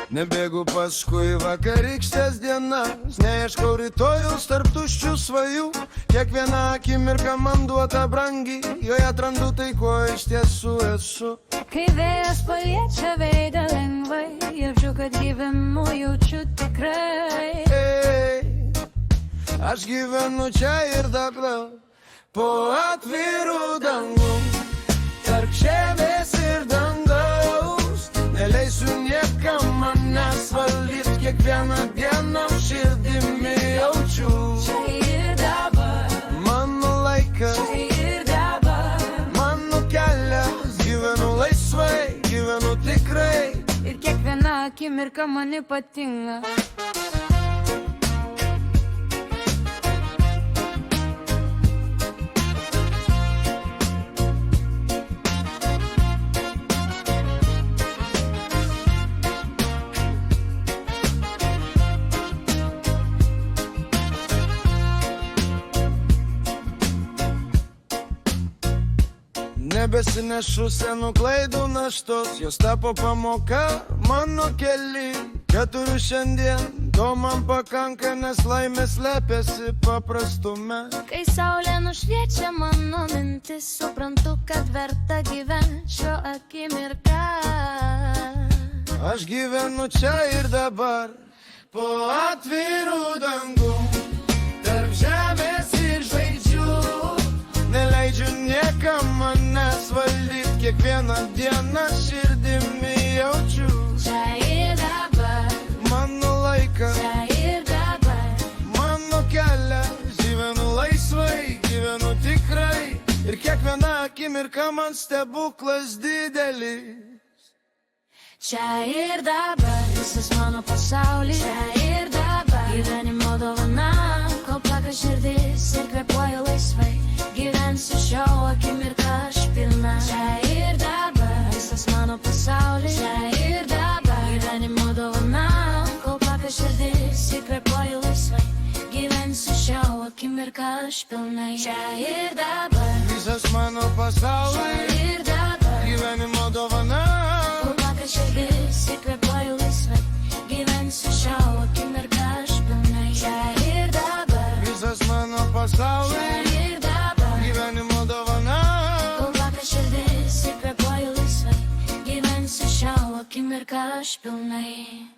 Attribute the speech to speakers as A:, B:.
A: Nebėgu paskui vakarykštės dienas, neieškau rytojaus tarp tuščių svajų. Kiekviena akimirka man duota brangi, joje atrandu tai, ko iš tiesų esu.
B: Kai vėjas paliečia veidą lengvai, jaučiu, kad gyvenu, jaučiu tikrai.
A: Aš gyvenu čia ir dabar, po atvirų dangų, tarp žemės ir dangaus. Neleisiu niekam manęs valyt, kiekvieną dieną širdimi jaučiu.
B: Čia ir dabar,
A: mano laikas,
B: čia ir dabar,
A: mano kelias. Gyvenu laisvai, gyvenu tikrai,
B: ir kiekviena akimirka man ypatinga.
A: Nebesinešu senų klaidų naštos, jos tapo pamoka mano kely. Keturių šiandien, to man pakanka, nes laimė slepiasi paprastume.
B: Kai saulė nušviečia mano mintis, suprantu, kad verta gyventi šio akimirką.
A: Aš gyvenu čia ir dabar, po atvirų dangų, tarp žemės ir žvaigždžių. Neleidžiu niekam manęs valdyt, kiekvieną dieną širdimi jaučiu.
B: Čia ir dabar,
A: mano laikas,
B: čia ir dabar,
A: mano kelias. Gyvenu laisvai, gyvenu tikrai, ir kiekviena akimirka man stebuklas didelis.
B: čia ir dabar, visas mano pasaulis. Čia ir dabar, gyvenimo dovana, kol plaka širdis ir kvėpuoju laisvai. Gyvensiu šio akimirką aš pilna. Čia ir dabar, visas mano pasaulis. Čia ir dabar, gyvenimo dovana, kol plaka širdis ir kvėpuoju laisvai. Gyvensiu šio akimirką aš pilnai. Čia ir dabar,
A: visas mano pasaulis.
B: čia ir dabar,
A: Gyvenimo dovana,
B: kol plaka širdis ir kvėpuoju laisvai. Gyvensiu šio akimirką aš pilnai. Čia ir dabar,
A: visas mano pasaulis.
B: čia ir dabar,
A: Gyvenimo dovana,
B: kol plaka širdis ir kvėpuoju laisvai. Gyvensiu šią akimirką aš pilnai.